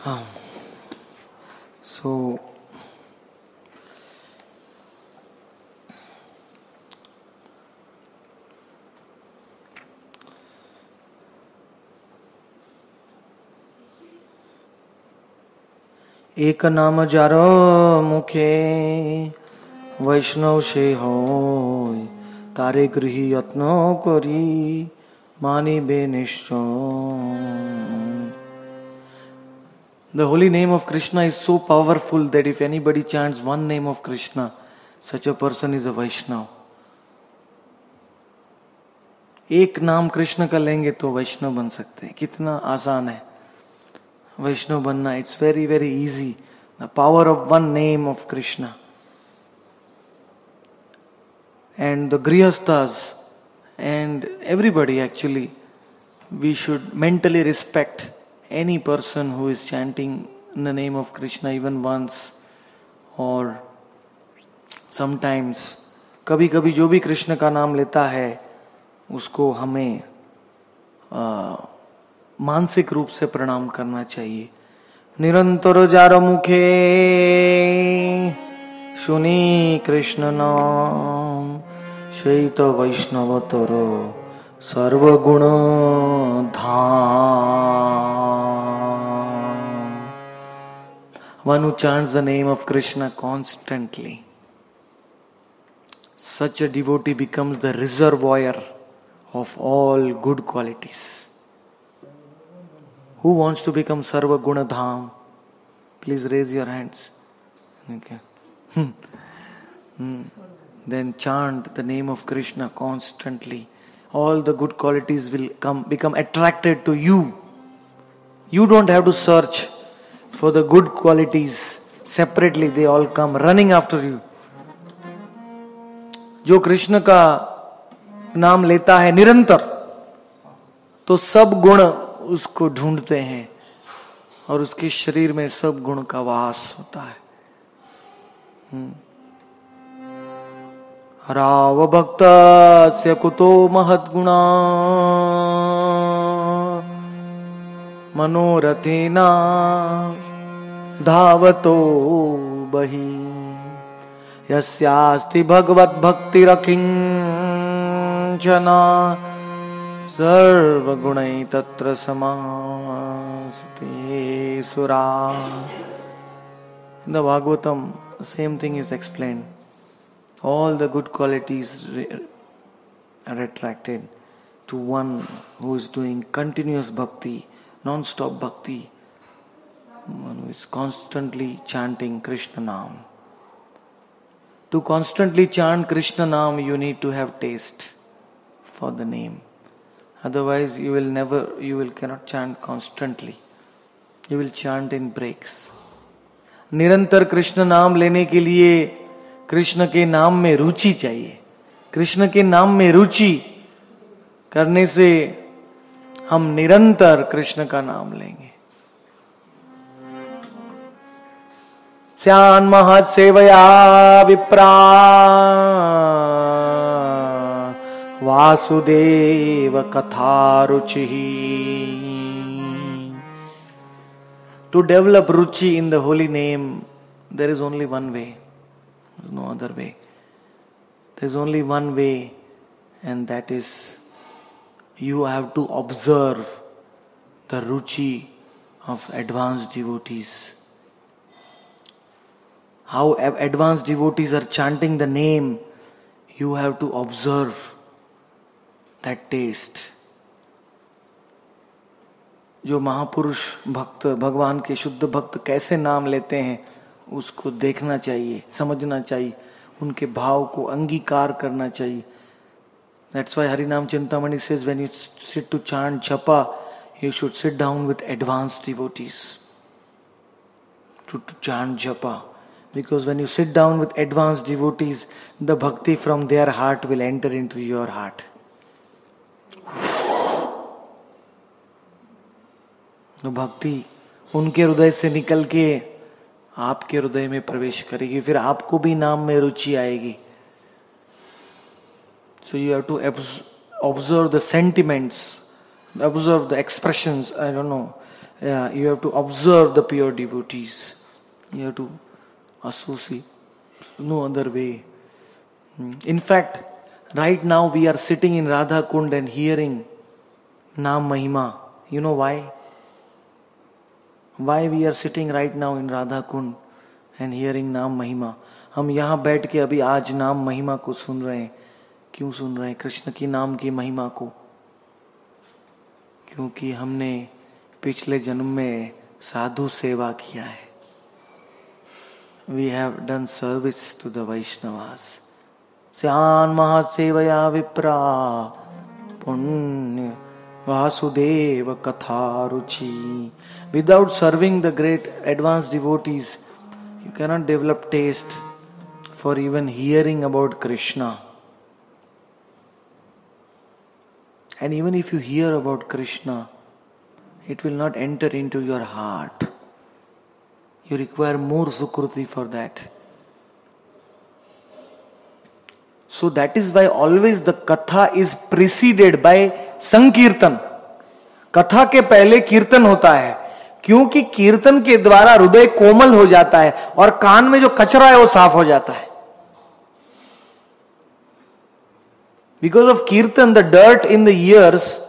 हाँ, so एक नाम जारो मुखे वैष्णव से होय तारे गृही यत्न करी मानिबे निश्चय. The holy name of Krishna is so powerful that if anybody chants one name of Krishna, such a person is a Vaishnav. एक नाम कृष्ण का लेंगे तो वैष्णव बन सकते हैं. कितना आसान है वैष्णव बनना. It's very very easy. The power of one name of Krishna. And the grihasthas and everybody actually, we should mentally respect any person who is chanting in the name of Krishna even once or sometimes. कभी कभी जो भी कृष्ण का नाम लेता है उसको हमें मानसिक रूप से प्रणाम करना चाहिए. निरंतर जार मुखे सुनी कृष्ण नाम शैत वैष्णव तरो सर्वगुण धाम. One who chants the name of Krishna constantly, such a devotee becomes the reservoir of all good qualities. Who wants to become Sarva Guna Dham? Please raise your hands. Okay. Then chant the name of Krishna constantly. All the good qualities will become attracted to you. You don't have to search for the good qualities separately. They all come running after you. जो कृष्ण का नाम लेता है निरंतर तो सब गुण उसको ढूंढते हैं और उसके शरीर में सब गुण का वास होता है. राव भक्त से कुतो महद्गुणा मनोरथेना धावतो बहि यस्यास्ति भगवत भक्ति रकिंचना सर्वगुणै तत्र समास्ते सुरा. In the Bhagavatam, the same thing is explained. All the good qualities are attracted to one who is doing continuous bhakti, non-stop bhakti, one who is constantly chanting Krishna Naam. To constantly chant Krishna Naam, you need to have taste for the name. Otherwise, you cannot chant constantly. You will chant in breaks. निरंतर कृष्ण नाम लेने के लिए कृष्ण के नाम में रुचि चाहिए. कृष्ण के नाम में रुचि करने से हम निरंतर कृष्ण का नाम लेंगे. स्यान् महत् सेवया विप्रा वासुदेव कथा रुचि. To develop ruchi in the holy name, there is only one way. There is no other way. There is only one way, and that is you have to observe the ruchi of advanced devotees. How advanced devotees are chanting the name, you have to observe that taste. जो महापुरुष भक्त भगवान के शुद्ध भक्त कैसे नाम लेते हैं उसको देखना चाहिए, समझना चाहिए, उनके भाव को अंगीकार करना चाहिए. That's why Harinam Chintamani says when you sit to chant japa, you should sit down with advanced devotees to chant japa. Because when you sit down with advanced devotees, the bhakti from their heart will enter into your heart. तो भक्ति उनके हृदय से निकल के आपके हृदय में प्रवेश करेगी, फिर आपको भी नाम में रुचि आएगी. So you have to observe the sentiments, observe the expressions. I don't know. You have to observe the pure devotees. You have to associate. No other way. In fact, right now we are sitting in Radha Kund and hearing Naam Mahima. You know why? Why we are sitting right now in Radha Kund and hearing Naam Mahima? हम यहाँ बैठ के अभी आज नाम महिमा को सुन रहे हैं. क्यों सुन रहे हैं? कृष्ण की नाम की महिमा को. क्योंकि हमने पिछले जन्म में साधु सेवा किया है. We have done service to the Vaishnavas. Syan Mahasevaya Vipra Punya Vasudeva Katharuchi. Without serving the great advanced devotees, you cannot develop taste for even hearing about Krishna. And even if you hear about Krishna, it will not enter into your heart. You require more sukruti for that. So that is why always the katha is preceded by sankirtan. कथा के पहले कीर्तन होता है, क्योंकि कीर्तन के द्वारा हृदय कोमल हो जाता है और कान में जो कचरा है वो साफ हो जाता है. Because of kirtan, the dirt in the ears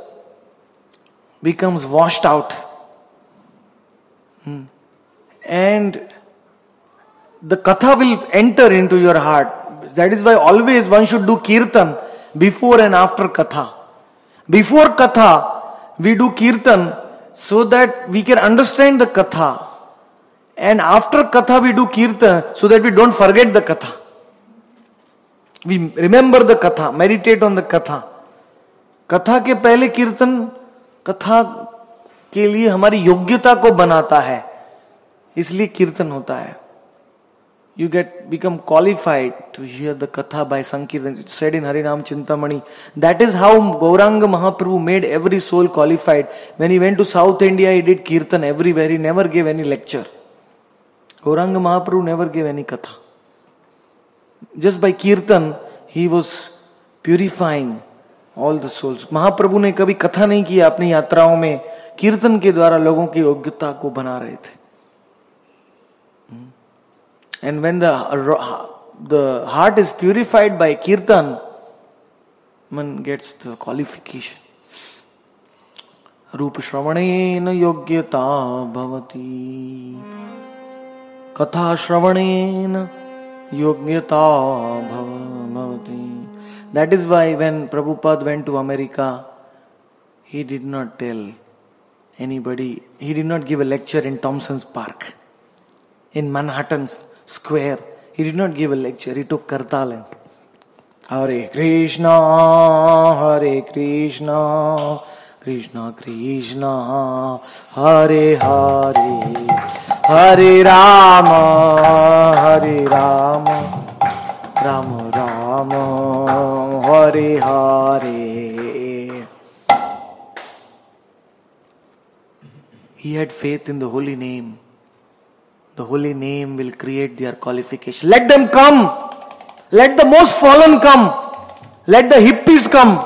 becomes washed out. And the katha will enter into your heart. That is why always one should do kirtan before and after katha. Before katha, we do kirtan so that we can understand the katha. And after katha, we do kirtan so that we don't forget the katha. We remember the katha, meditate on the katha. कथा के पहले कीर्तन कथा के लिए हमारी योग्यता को बनाता है, इसलिए कीर्तन होता है. You become qualified to hear the katha by Sankirtan. It's said in Harinam Chintamani. That is how Gauranga Mahaprabhu made every soul qualified. When he went to South India, he did kirtan everywhere. He never gave any lecture. Gauranga Mahaprabhu never gave any katha. Just by kirtan, he was purifying all the souls. Mahaprabhu ने कभी कथा नहीं किया अपनी यात्राओं में, कीर्तन के द्वारा लोगों की योग्यता को बना रहे थे. And when the heart is purified by kirtan, one gets the qualification. रूप श्रवणेन योग्यता भवति, कथा श्रवणेन योग्यता भवति. That is why when Prabhupada went to America, he did not tell anybody, he did not give a lecture in Thompson's Park, in Manhattan Square. He did not give a lecture, he took Kartal and Hare Krishna, Krishna Krishna, Hare Hare, Hare Rama, Rama Rama, Hare Hare. He had faith in the holy name. The holy name will create their qualification. Let them come. Let the most fallen come. Let the hippies come.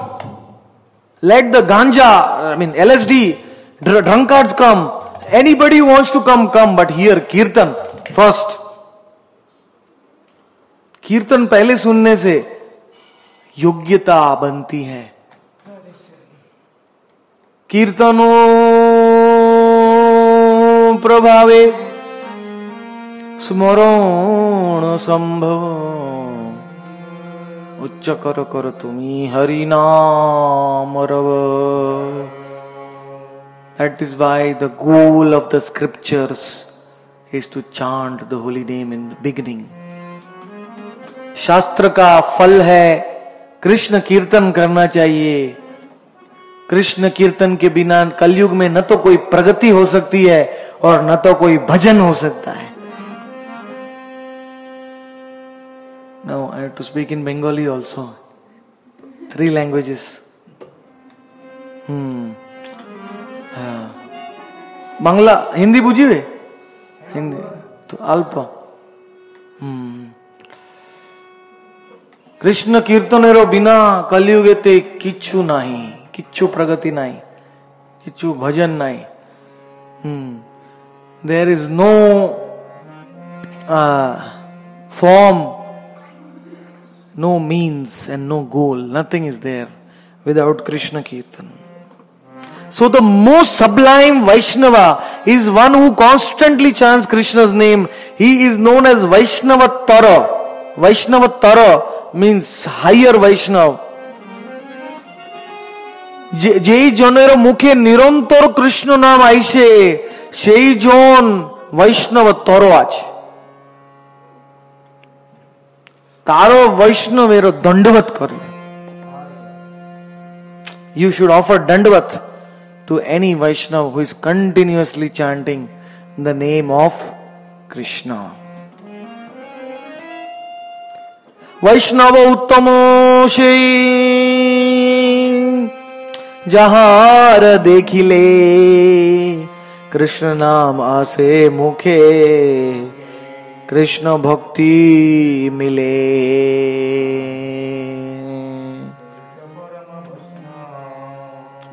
Let the ganja, LSD, drunkards come. Anybody who wants to come. But here, kirtan first. कीर्तन पहले सुनने से योग्यता बनती है. कीर्तनो प्रभावे स्मरण संभव, उच्च कर तुम्ही हरि नाम रव. That is why the goal of the scriptures is to chant the holy name in the beginning. शास्त्र का फल है कृष्ण कीर्तन करना चाहिए. कृष्ण कीर्तन के बिना कलयुग में न तो कोई प्रगति हो सकती है और न तो कोई भजन हो सकता है. Now I have to speak in Bengali also. 3 languages. Bangla Hindi बुझिए हिंदी तो अल्प. कृष्ण कीर्तनेरो बिना कलियुगेते किच्छु नाही, किच्छु प्रगति नाही, किच्छु भजन नाही. There is no form, no means and no goal. Nothing is there without Krishna Kirtan. So the most sublime Vaishnava is one who constantly chants Krishna's name. He is known as Vaishnavattara. Vaishnavattara means higher Vaishnav. যেই জনের মুখে নিরন্তর কৃষ্ণ নাম আইসে সেই জন বৈষ্ণবতর আছে, তারও বৈষ্ণবের দণ্ডবত করবে। You should offer dandavat to any Vaishnava who is continuously chanting the name of Krishna. Vaishnava uttamo shei যাহার দেখিলে কৃষ্ণ নাম আসে মুখে কৃষ্ণ ভক্তি মিলে।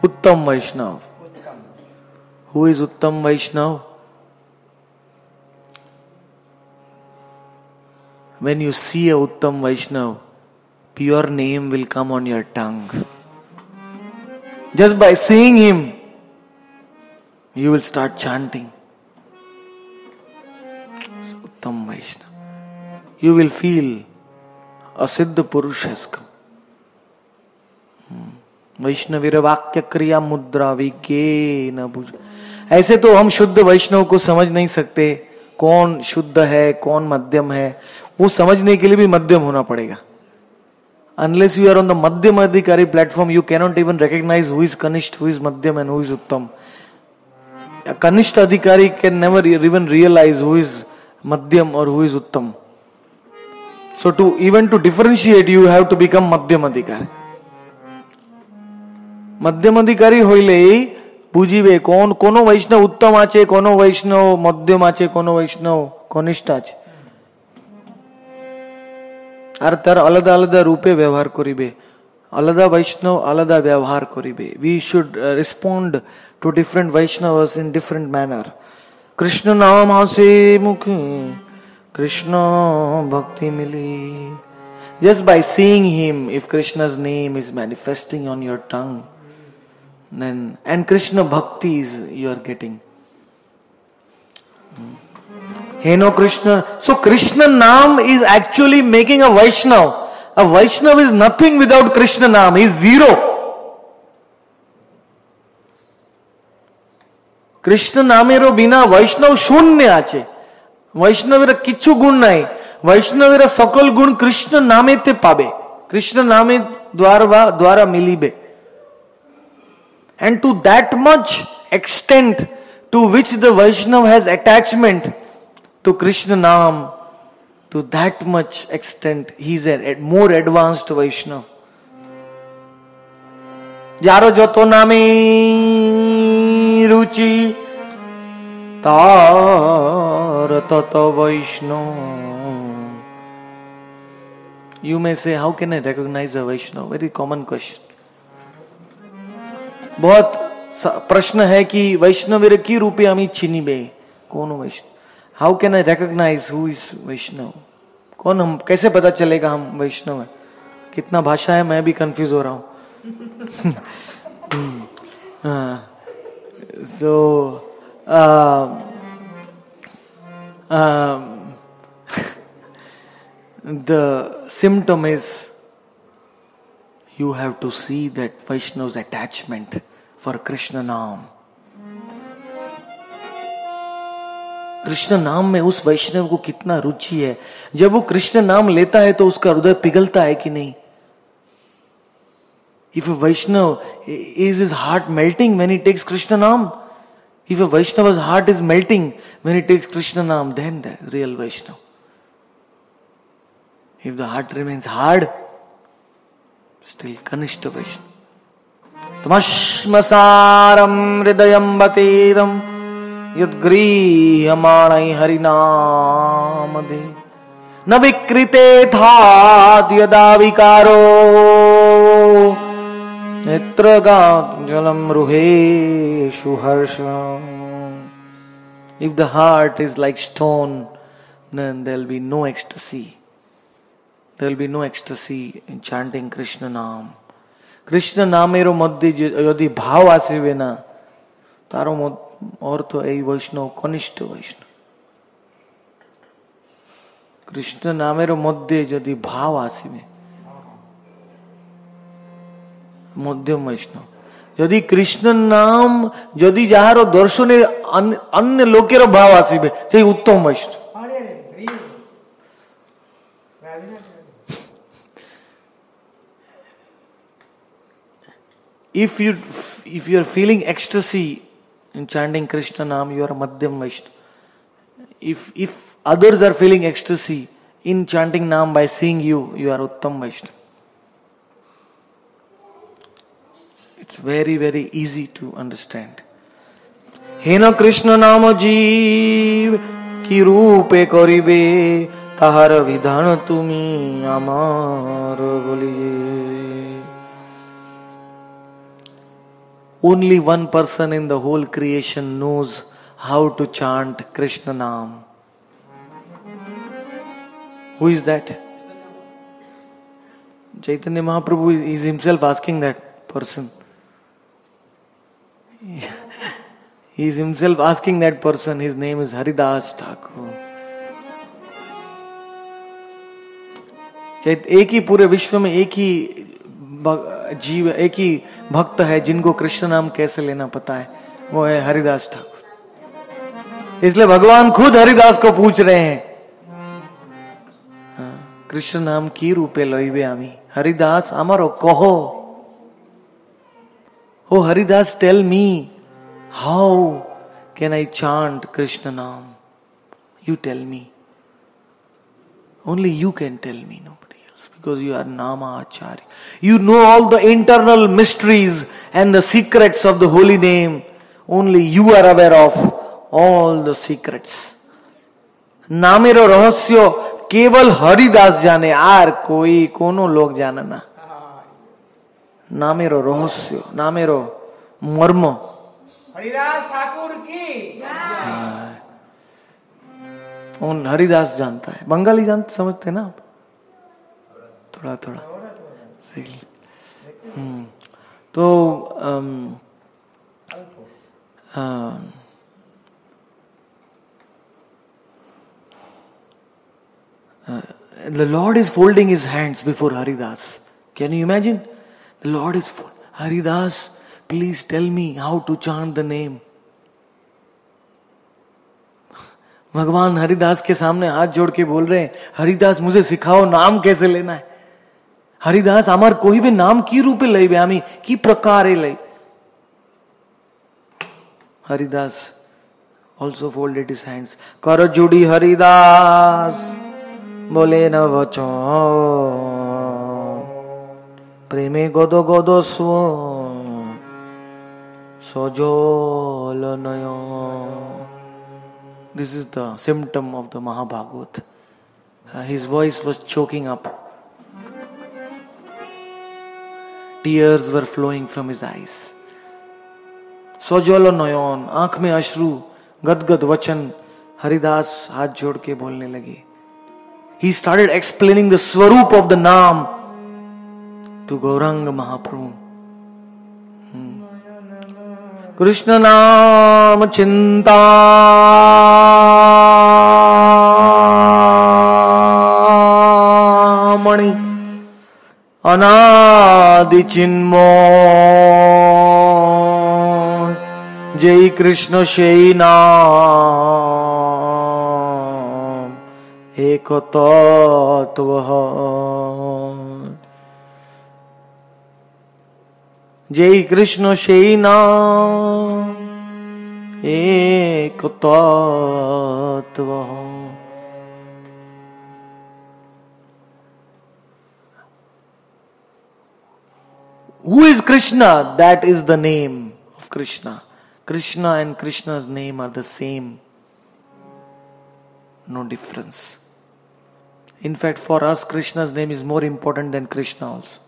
Uttam Vaishnav. Who is Uttam Vaishnav? When you see a Uttam Vaishnav, pure name will come on your tongue. Just by seeing him, you will start chanting. So, Uttam Vaishnav. You will feel a Siddha Purush has come. वैष्णवीर वाक्य क्रिया मुद्रा विज्ञे न बुझ। ऐसे तो हम शुद्ध वैष्णव को समझ नहीं सकते, कौन शुद्ध है कौन मध्यम है। वो समझने के लिए भी मध्यम होना पड़ेगा। Unless you are on the Madhyam Adhikari platform, you cannot even recognize who is Kanishth, who is Madhyam and who is Uttam. A Kanishth Adhikari can never even realize who is Madhyam or who is Uttam. So to differentiate, you have to become Madhyam Adhikari. Madhyam Adhikari হইলে বুঝিবে কোন বৈষ্ণব উত্তম আছে, কোন বৈষ্ণব মধ্যম আছে, কোন বৈষ্ণব কনিষ্ঠ আছে, আর তার আলাদা আলাদা রূপে ব্যবহার করিবে। আলাদা বৈষ্ণব আলাদা ব্যবহার করিবে। We should respond to different Vaishnavas in different manner. Krishna naam ase mukhe Krishna bhakti mili. Just by seeing him, if Krishna's name is manifesting on your tongue, then and Krishna bhakti is you are getting. Heno Krishna. So Krishna Naam is actually making a Vaishnav. A Vaishnav is nothing without Krishna Naam. He is zero. Krishna Namero bina Vaishnav शून्य আছে। বৈষ্ণবের কিছু গুণ নাই। বৈষ্ণবেরা সকল গুণ কৃষ্ণ নামেতে পাবে, কৃষ্ণ নামে দ্বারা মিলিবে। And to that much extent to which the Vaishnava has attachment to Krishna Naam, to that much extent he is a more advanced Vaishnava. Jaro joto name ruchi tar tato Vaishnava. You may say, how can I recognize a Vaishnava? Very common question. बहुत प्रश्न है कि वैष्णवेर की रूपे आमी चिनिबे कौन Vaishnav. How can I recognise who is Vaishnav? कौन हम कैसे पता चलेगा हम वैष्णव है? कितना भाषा है, मैं भी कंफ्यूज हो रहा हूं। So the symptom is you have to see that Vaishnav's attachment for Krishna Naam. Krishna नाम में उस वैष्णव को कितना रुचि है। जब वो कृष्ण नाम लेता है तो उसका हृदय पिघलता है कि नहीं? If a Vaishnava, is his heart melting when he takes Krishna Naam? If a Vaishnava's heart is melting when he takes Krishna Naam, then the real Vaishnava. If the heart remains hard, still Kanishta Vaishnava. Tamashmasaram hridayam batiram yudgrihamanai harinamade na vikrite thad yada vikaro netragat jalam ruheshu harsham. If the heart is like stone, then there will be no ecstasy. There will be no ecstasy in chanting Krishna Naam. Krishna Namero Madhye Yodi Bhav Asive na Taro Ortho Ei Vaishnav Kanishta Vaishnav. Krishna Namero Madhye Yodi Bhav Asive Madhyam Vaishnav. যদি কৃষ্ণ নাম যদি যাহার দর্শনে অন্য লোকের ভাব আসিবে সেই উত্তম বৈষ্ণব। If you are feeling ecstasy in chanting Krishna Naam, you are Madhyam Vaishnava. If others are feeling ecstasy in chanting Naam by seeing you, you are Uttam Vaishnava. It's very, very easy to understand. Hena Krishna Nama Jeev ki roope karibe tahar vidhan tumi amar boliye. Only one person in the whole creation knows how to chant Krishna Naam. Who is that? Chaitanya Mahaprabhu is himself asking that person. He is himself asking that person. His name is Haridas Thakur. एक ही पूरे विश्व में एक ही जीव, एक ही भक्त है जिनको कृष्ण नाम कैसे लेना पता है, वो है हरिदास ठाकुर. इसलिए भगवान खुद हरिदास को पूछ रहे हैं, कृष्ण नाम की रूपे लइबे आमी, हरिदास आमारो कहो. Oh Haridas, tell me, how can I chant Krishna Naam? You tell me. Only you can tell me, nobody else, because you are Nama Acharya. You know all the internal mysteries and the secrets of the holy name. Only you are aware of all the secrets. Namero rahasya keval Haridas jane, aar koi कोनो लोग जाना ना. नामेरो रहस्य, नामेरो मर्म हरिदास ठाकुर की जय. हरिदास जानता है. बंगाली जानते समझते ना आप? थोड़ा थोड़ा सही. तो the Lord is folding his hands before Haridas. Can you imagine? The Lord is full. Haridas, please tell me how to chant the name. भगवान हरिदास के सामने हाथ जोड़ के बोल रहे हैं, हरिदास मुझे सिखाओ नाम कैसे लेना है. हरिदास आमार कोई भी नाम की रूपे लइबे आमी की प्रकारे लई. Haridas also folded his hands. कर जुड़ी हरिदास बोले न वचन প্রেমে গদ গদ স্ব সজল নয়ন. This is the symptom of the Mahabhagavat. His voice was choking up. Tears were flowing from his eyes. सजल नयन, आंख में अश्रु, गदगद वचन. हरिदास हाथ जोड़ के बोलने लगे. He started explaining the swarup of the Naam to Gauranga Mahaprabhu. Krishna Naam Chintamani Anadi Chinmoy Jai Krishna Shei Naam Eko Tattva. जय कृष्ण शेई नाम एक तत्व. Who is Krishna? That is the name of Krishna. Krishna and Krishna's name are the same. No difference. In fact, for us, Krishna's name is more important than Krishna also.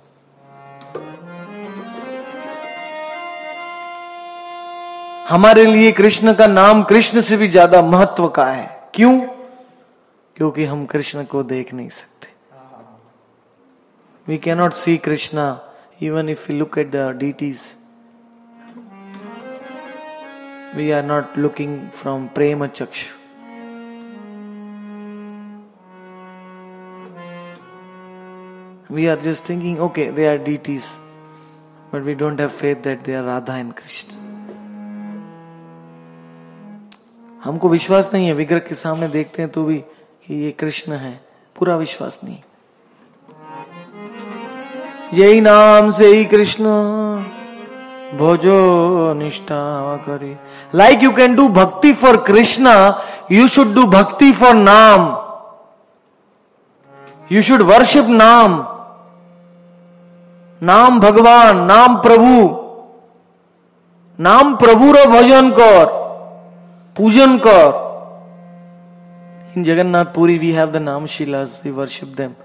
हमारे लिए कृष्ण का नाम कृष्ण से भी ज्यादा महत्व का है। क्यों? क्योंकि हम कृष्ण को देख नहीं सकते। We cannot see Krishna even if we look at the deities. We are not looking from prema chakshu. We are just thinking, okay, they are deities, but we don't have faith that they are Radha and Krishna. हमको विश्वास नहीं है, विग्रह के सामने देखते हैं तो भी कि ये कृष्ण है, पूरा विश्वास नहीं। यही नाम से ही कृष्ण भोजो निष्ठा करी। Like you can do bhakti for Krishna, you should do bhakti for नाम। You should worship नाम। नाम भगवान, नाम प्रभु, नाम प्रभुर भजन कर, पूजन कर। In Jagannath Puri we have the Naam Shilas, we worship them.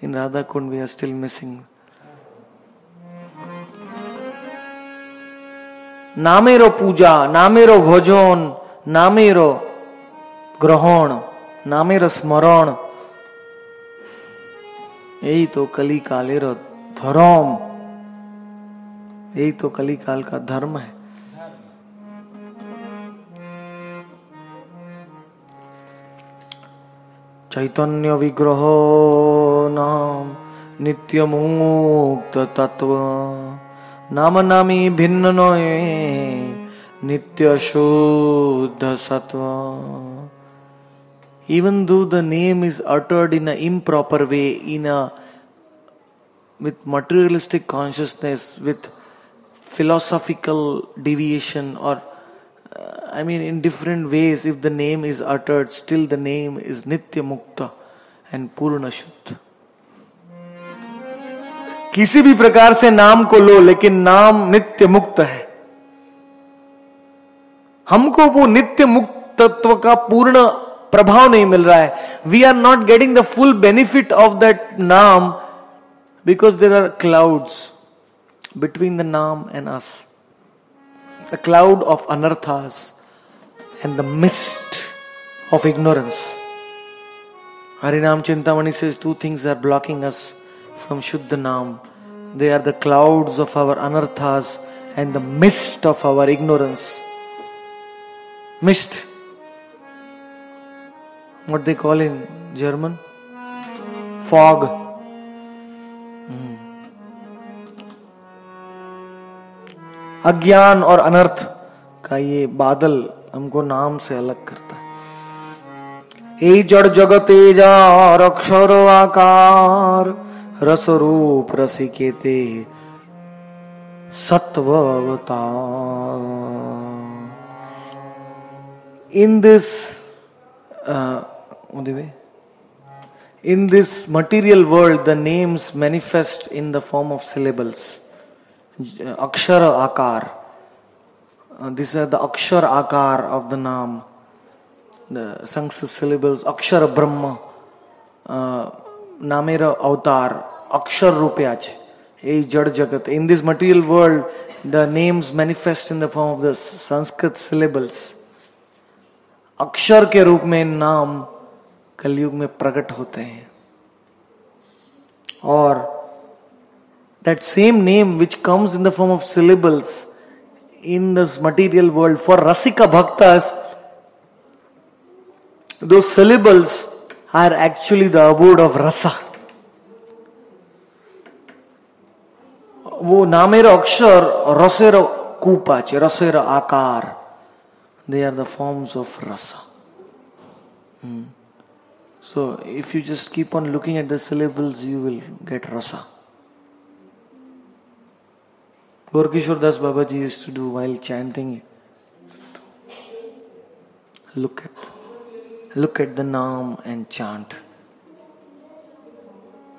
In Radha Kund we are still missing. नामेरो पूजा, नामेरो भोजन, नामेरो ग्रहण, नामेरो स्मरण, यही तो कली कालेरो धर्म, यही तो कली काल का धर्म है। चैतन्य विग्रह नाम नित्य मुक्त तत्व, नाम नामी भिन्न नये नित्य शुद्ध सत्व। Even though the name is uttered in an improper way, with materialistic consciousness, with philosophical deviation, or in different ways, if the name is uttered, still the name is Nitya Mukta and Purna Shuddha. किसी भी प्रकार से नाम को लो, लेकिन नाम नित्य मुक्त है। हमको वो नित्य मुक्त तत्व का पूर्ण प्रभाव नहीं मिल रहा है। We are not getting the full benefit of that naam because there are clouds between the naam and us, the cloud of anarthas and the mist of ignorance. Harinam Chintamani says two things are blocking us from Shuddha Naam. They are the clouds of our anarthas and the mist of our ignorance. Mist. What they call in German? Fog. अज्ञान और अनर्थ का ये बादल हमको नाम से अलग करता है। ए जड़ जगते जार अक्षर आकार रस रूप रसिकेते सत्ववता। In this material world, the names manifest in the form of syllables. Akshara akar. These are the akshara akar of the Naam. The Sanskrit syllables. Akshara Brahma. Namera avatar. Akshar Rupyach. Ei Jad Jagat. In this material world, the names manifest in the form of the Sanskrit syllables. अक्षर के रूप में नाम कलयुग में प्रकट होते हैं। और that same name which comes in the form of syllables in this material world, for Rasika Bhaktas, those syllables are actually the abode of rasa. वो नामेर अक्षर रसेर कूपाच, रसेर आकार, they are the forms of rasa. So if you just keep on looking at the syllables, you will get rasa. Gaurkishore Das Babaji used to do while chanting it. Look at the Naam and chant.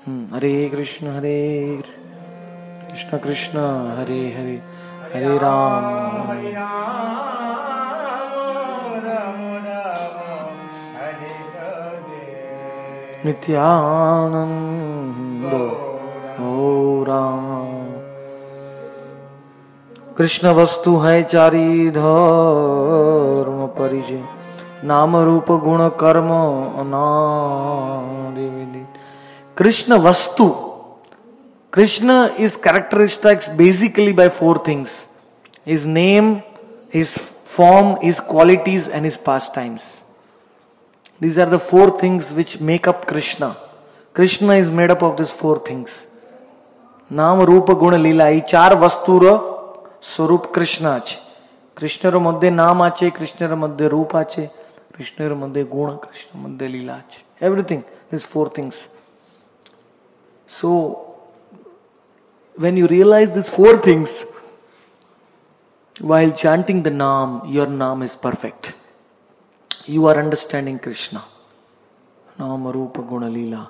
Hare Krishna, Krishna Krishna, Hare Hare, Hare Ram. Nityanand हो राम। कृष्ण वस्तु है चारी धर्म परिचय, नाम रूप गुण कर्म अनादि विदित. Krishna Vastu. Krishna is characterized basically by four things: his name, his form, his qualities, and his pastimes. These are the four things which make up Krishna. Krishna is made up of these four things. Nam, Rupa, Guna, Lila. এই চার বস্তুর স্বরূপ কৃষ্ণ আছে. কৃষ্ণের মধ্যে নাম আছে, কৃষ্ণের মধ্যে রূপ আছে, কৃষ্ণের মধ্যে গুণ, কৃষ্ণের মধ্যে লীলা আছে. Everything, these four things. So, when you realize these four things, while chanting the Naam, your Naam is perfect. You are understanding Krishna. Naam, Rupa, Guna, Leela.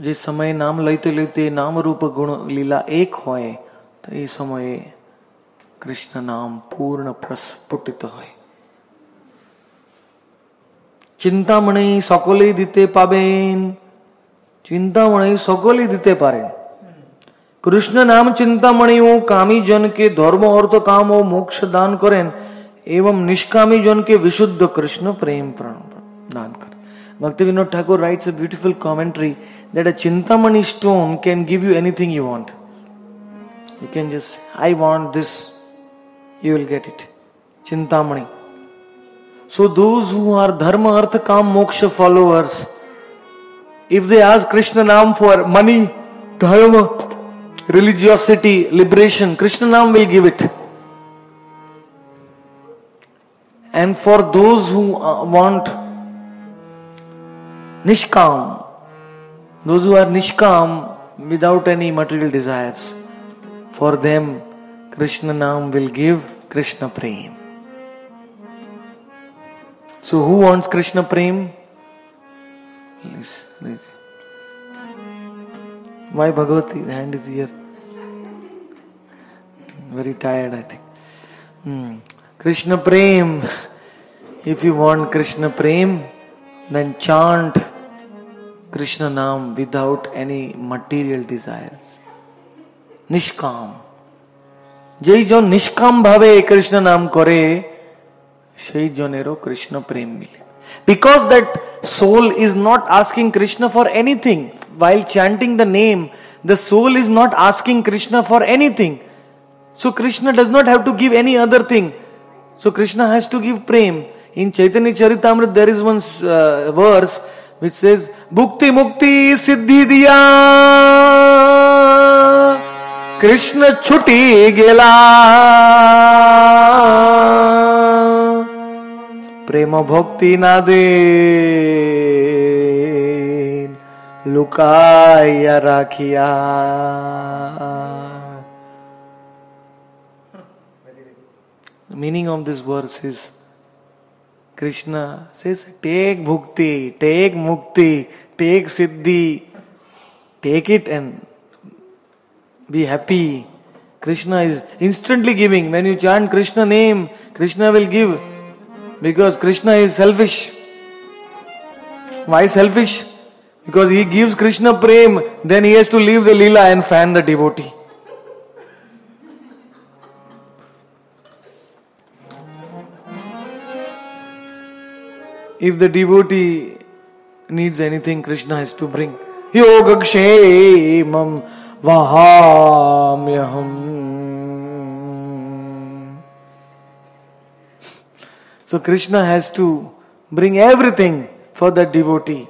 जिस समय नाम लेते लेते नाम रूप गुण लीला एक होए तो इस समय कृष्ण नाम पूर्ण प्रस्फुटित होए. চিন্তামণি সকলেই দিতে পাবেন, চিন্তামণি সকলেই দিতে পারেন. কৃষ্ণ নাম চিন্তামণি ও কামী জনকে ধর্ম অর্থ কাম ও মোক্ষ দান করেন এবং নিষ্কামী জনকে বিশুদ্ধ কৃষ্ণ প্রেম দান করেন. Bhaktivinoda Thakur writes a beautiful commentary that a Chintamani stone can give you anything you want. You can just, I want this, you will get it. Chintamani. So those who are dharma, artha, kam, moksha followers, if they ask Krishna Naam for money, dharma, religiosity, liberation, Krishna Naam will give it. And for those who want Nishkam, those who are Nishkam without any material desires, for them Krishna Naam will give Krishna Prem. So who wants Krishna Prem? Please. Why Bhagavati? The hand is here. Very tired, I think. Krishna Prem. If you want Krishna Prem, then chant Krishna Naam without any material desires. Nishkam. যেই জন নিষ্কাম ভাবে কৃষ্ণ নাম করে সেই জনেরও কৃষ্ণ প্রেম মিলে. Because that soul is not asking Krishna for anything. While chanting the name, the soul is not asking Krishna for anything. So Krishna does not have to give any other thing. So Krishna has to give prem. In Chaitanya Charitamrita there is one verse which says, Bhukti Mukti Siddhi Diya Krishna Chuti Gela Prema Bhakti Nade Lukaya Rakhiya. The meaning of this verse is, Krishna says, take bhukti, take mukti, take siddhi, take it and be happy. Krishna is instantly giving. When you chant Krishna name, Krishna will give. Because Krishna is selfish. Why selfish? Because he gives Krishna prem, then he has to leave the lila and fan the devotee. If the devotee needs anything, Krishna has to bring. Yogakshemam vahamyaham. So Krishna has to bring everything for that devotee.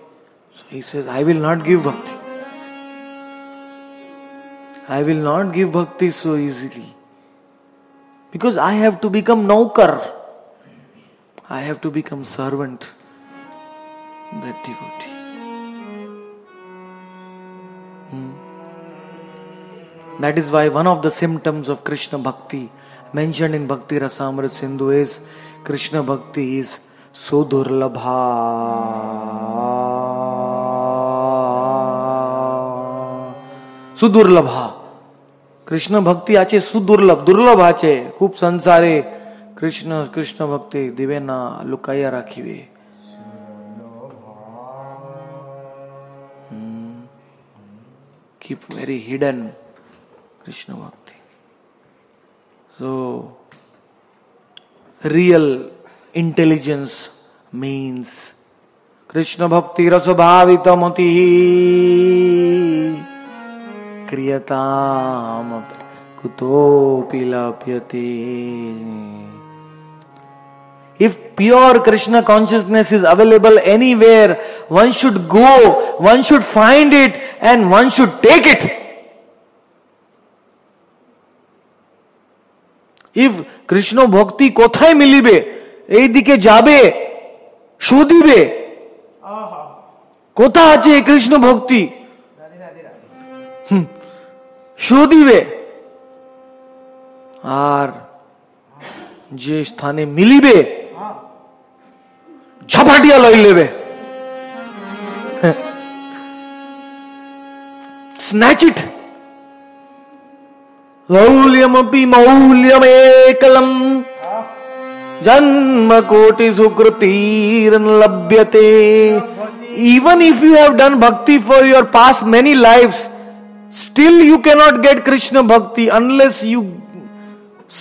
So he says, I will not give bhakti. I will not give bhakti so easily. Because I have to become naukar. I have to become servant. That devotee. That is why one of the symptoms of Krishna Bhakti mentioned in Bhakti Rasamrit Sindhu is Krishna Bhakti is Sudurlabha. Sudurlabha. Krishna Bhakti ache Sudurlabh. Durlabh ache. Khub sansare Krishna Bhakti divena lukaya rakhive. Keep very hidden Krishna Bhakti. So, real intelligence means Krishna bhakti rasa bhavita mati kriyatam kutopi lapyate. If pure Krishna consciousness is available anywhere, one should go, one should find it, and one should take it. If Krishna bhakti kothay milibe, ei dike jabe, shodibe, kotha ache Krishna bhakti, shodibe, আর যে স্থানে মিলিবে ঝাপাটিয়া লই লেবে, snatch it. Laulyamapi maulyamekalam janma koti sukrutiran labhyate. Even if you have done bhakti for your past many lives, still you cannot get Krishna bhakti unless you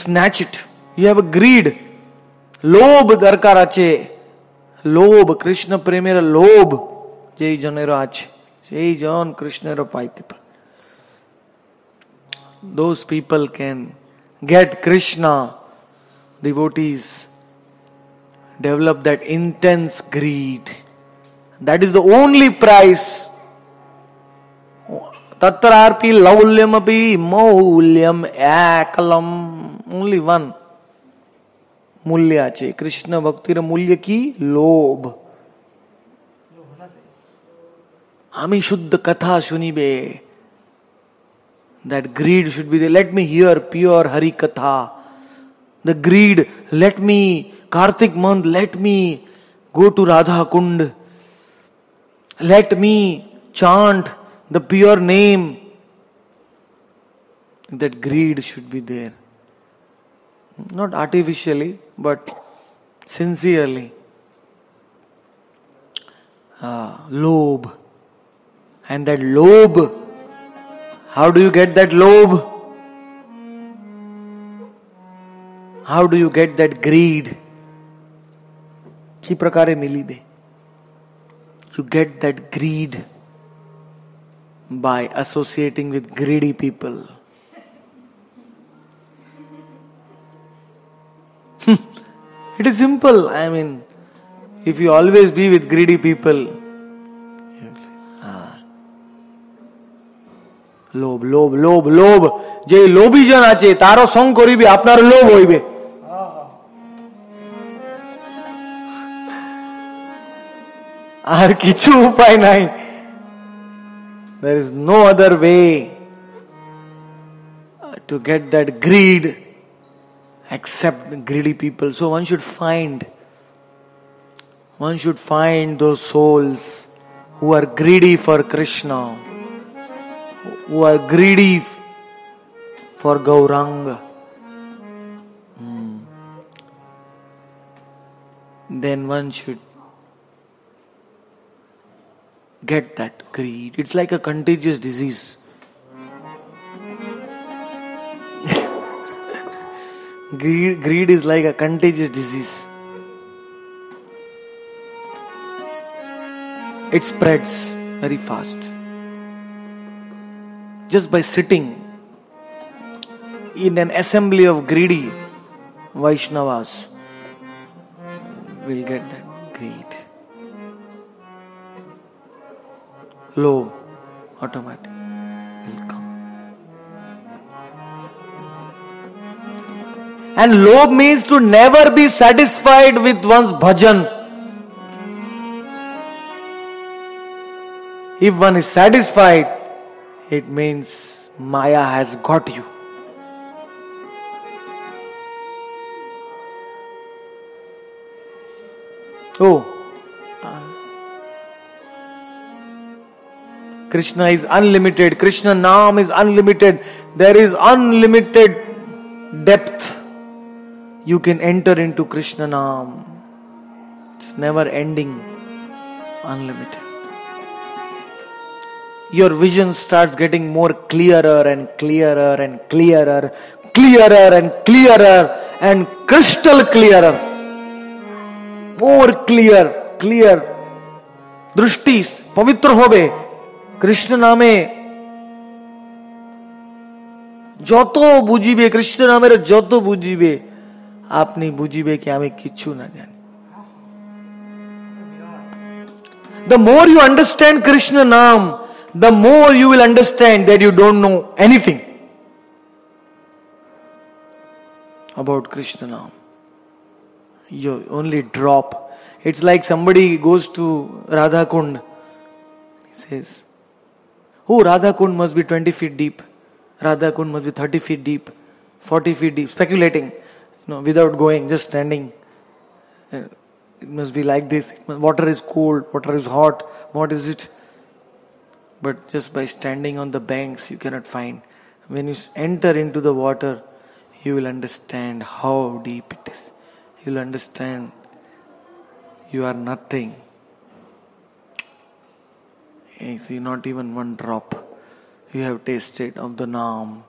snatch it. You have a greed. লোভ দরকার আছে, লোভ কৃষ্ণ প্রেমের লোভ যেই জনের আছে সেই জন কৃষ্ণের পাইতে পারে. Those people can get Krishna. Devotees develop that intense greed. That is the only price. Tatrarpi laulyamapi maulyam ekalam. Only one मूल्य আছে. কৃষ্ণ ভক্তির মূল্য কি? লোভ. আমি শুদ্ধ কথা শুনিবে. That greed should be there. Let me hear pure Hari Katha. The greed, let me, Kartik month, let me go to Radha Kund. Let me chant the pure name. That greed should be there. Not artificially, but sincerely. Lobe. And that lobe, how do you get that lobe? How do you get that greed? Ki prakare milibe. You get that greed by associating with greedy people. It is simple. I mean, if you always be with greedy people, লোভ লোভ লোভ লোভ, যে লোভী জন আছে তারও সঙ্গ করিবে, আপনার লোভ হইবে. আর কিছু উপায় নাই. There is no other way to get that greed except greedy people. So one should find those souls who are greedy for Krishna, who are greedy for Gauranga. Then one should get that greed. It's like a contagious disease. Greed is like a contagious disease. It spreads very fast. Just by sitting in an assembly of greedy Vaishnavas, we'll get that greed. Low, automatic will come. And lobh means to never be satisfied with one's bhajan. If one is satisfied, it means Maya has got you. Oh, Krishna is unlimited. Krishna Naam is unlimited. There is unlimited depth. You can enter into Krishna Naam. It's never ending. Unlimited. Your vision starts getting more clearer and clearer and clearer. clearer and clearer and crystal clearer. More clear. दृष्टि पवित्र होबे कृष्ण नामे যত বুঝিবে কৃষ্ণ নামের যত বুঝিবে আপনি বুঝিবে কি আমি কিছু না জানি the more you understand Krishna Nam the more you will understand that you don't know anything about Krishna Nam you only drop. It's like somebody goes to Radha Kund. He says, oh, Radha Kund must be 20 feet deep. Radha Kund must be 30 feet deep, 40 feet deep, speculating, without going, just standing. It must be like this. Water is cold, water is hot. What is it? But just by standing on the banks, you cannot find. When you enter into the water, you will understand how deep it is. You will understand you are nothing. You see, not even one drop. You have tasted of the Naam.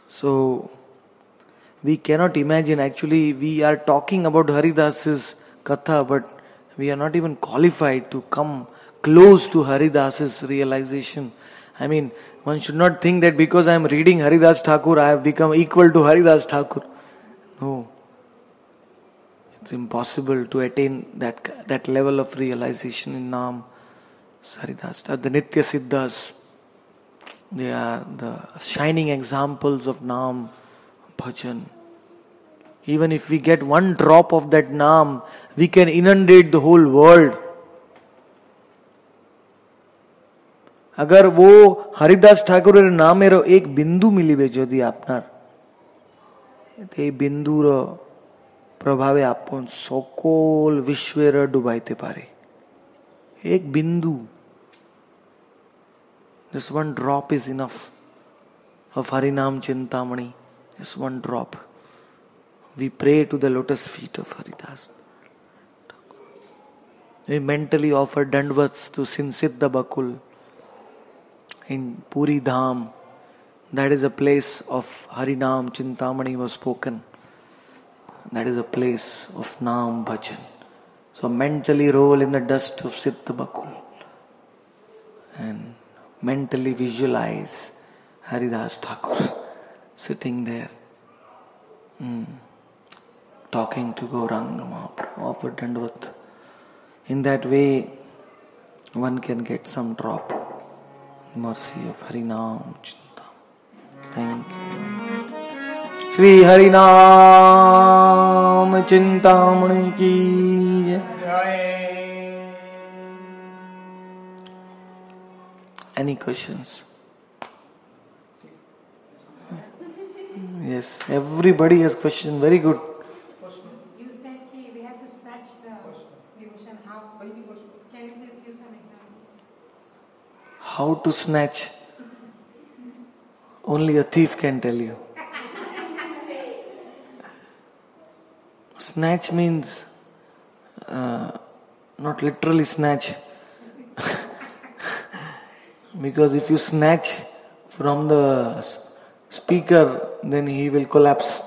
So, we cannot imagine. Actually, we are talking about Haridas's Katha, but we are not even qualified to come close to Haridas's realization. I mean, one should not think that because I am reading Haridas Thakur, I have become equal to Haridas Thakur. No. It's impossible to attain that level of realization in Naam. Haridas, the Nitya Siddhas, they are the shining examples of Naam Bhajan. Even if we get one drop of that Naam, we can inundate the whole world. अगर वो हरिदास ठाकुरेर नामेर एक बिंदु मिलिबे जदि आपनार এই বিন্দুর প্রভাবে আপন সকল বিশ্বের ডুবাইতে পারে এক বিন্দু just one drop is enough of Harinam Chintamani. Just one drop. We pray to the lotus feet of Haridas. We mentally offer dandvats to Siddha Bakul in Puri Dham. That is a place of Harinam Chintamani was spoken. That is a place of Naam Bhajan. So mentally roll in the dust of Siddha Bakul and mentally visualize Haridas Thakur sitting there, talking to Gauranga Mahaprabhu, offer Dandvat. In that way, one can get some drop, mercy of Harinam Chintamani. Thank you. Shri Harinam Chintamani ki jai. Any questions? Yes, everybody has questions. Very good. You said we have to snatch the devotion. How? Can you please give some examples? How to snatch? Only a thief can tell you. Snatch means not literally snatch. Because if you snatch from the speaker, then he will collapse.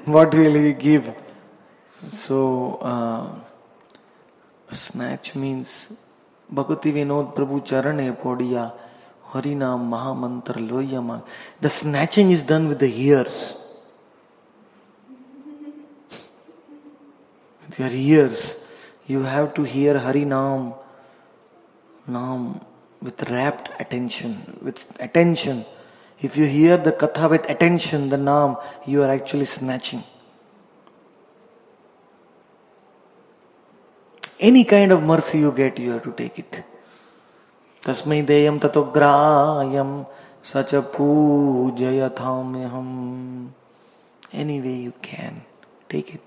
What will he give? So, snatch means Bhakti Vinod Prabhu Charane Podiya Harinam Mahamantra Loyama. The snatching is done with the ears. With your ears. You have to hear Harinam Naam with rapt attention. With attention. If you hear the Katha with attention, the Naam, you are actually snatching. Any kind of mercy you get, you have to take it. Tasmai deyam tatograyam sacha pujayathamyaham. Any way you can. Take it.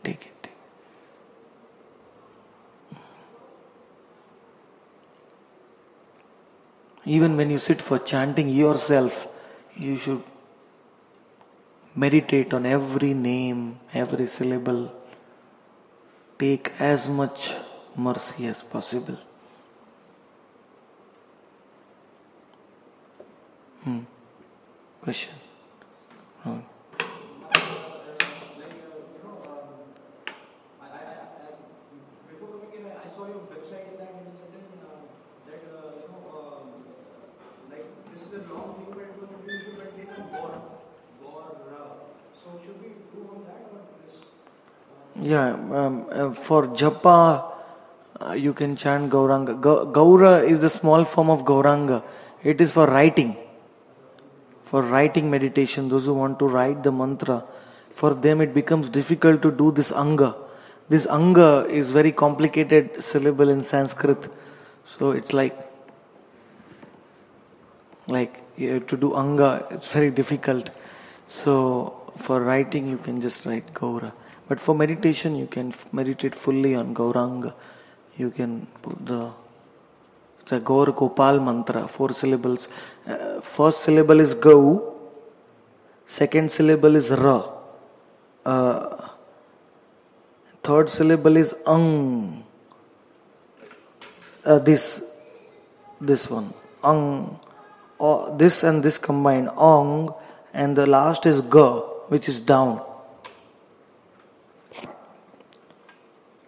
Even when you sit for chanting yourself, you should meditate on every name, every syllable. Take as much mercy as possible. question. Hmm. I saw your website in that and like this is a long thing, but you should take a Gora. So should we do on that or this? Yeah, for japa, you can chant Gauranga. Gaura is the small form of Gauranga. It is for writing. For writing meditation, those who want to write the mantra, for them it becomes difficult to do this anga. This anga is very complicated syllable in Sanskrit. So it's like you have to do anga, it's very difficult. So for writing you can just write Gaura. But for meditation you can meditate fully on Gauranga. You can put it's a Gaur Gopal mantra, 4 syllables. First syllable is Gau, second syllable is Ra, third syllable is Ang, this one, Ang, this and this combined, Ang, and the last is Ga, which is down.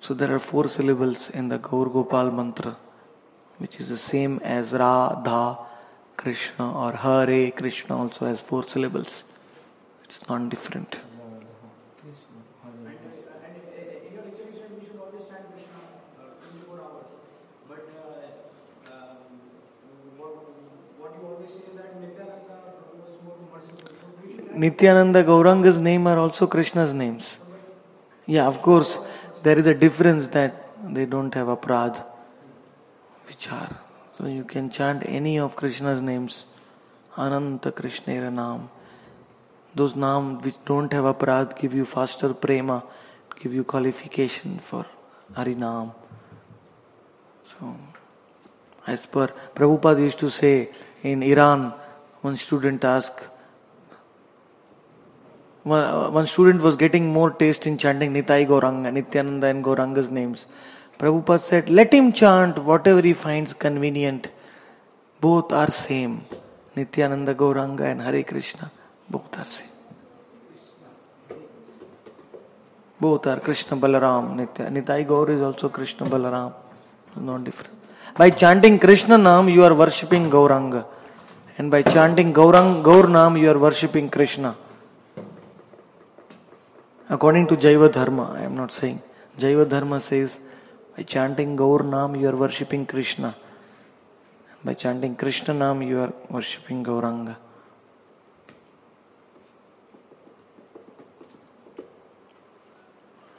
So there are 4 syllables in the Gaur Gopal mantra, which is the same as Radha Krishna, or Hare Krishna also has 4 syllables. It's not different. And in your lecture you said we should always chant Krishna 24 hours. But what you always say is that Nityananda was more merciful. Nityananda, Gauranga's name are also Krishna's names. Yeah, of course, there is a difference that they don't have aparadh, vichar. So you can chant any of Krishna's names. Ananta Krishnera Nam. Those names which don't have aparadh give you faster prema, give you qualification for Harinam. So, as per Prabhupada used to say in Iran, one student was getting more taste in chanting Nitai Gauranga, Nityananda and Gauranga's names. Prabhupada said, let him chant whatever he finds convenient. Both are same. Nityananda Gauranga and Hare Krishna, both are same. Both are Krishna Balaram. Nitai Gaur is also Krishna Balaram. Not different. By chanting Krishna Nam, you are worshipping Gauranga. And by chanting Gaur Nam, you are worshipping Krishna. According to Jaiva Dharma, I am not saying. Jaiva Dharma says, by chanting Gaur Nam, you are worshipping Krishna. By chanting Krishna Nam, you are worshipping Gauranga.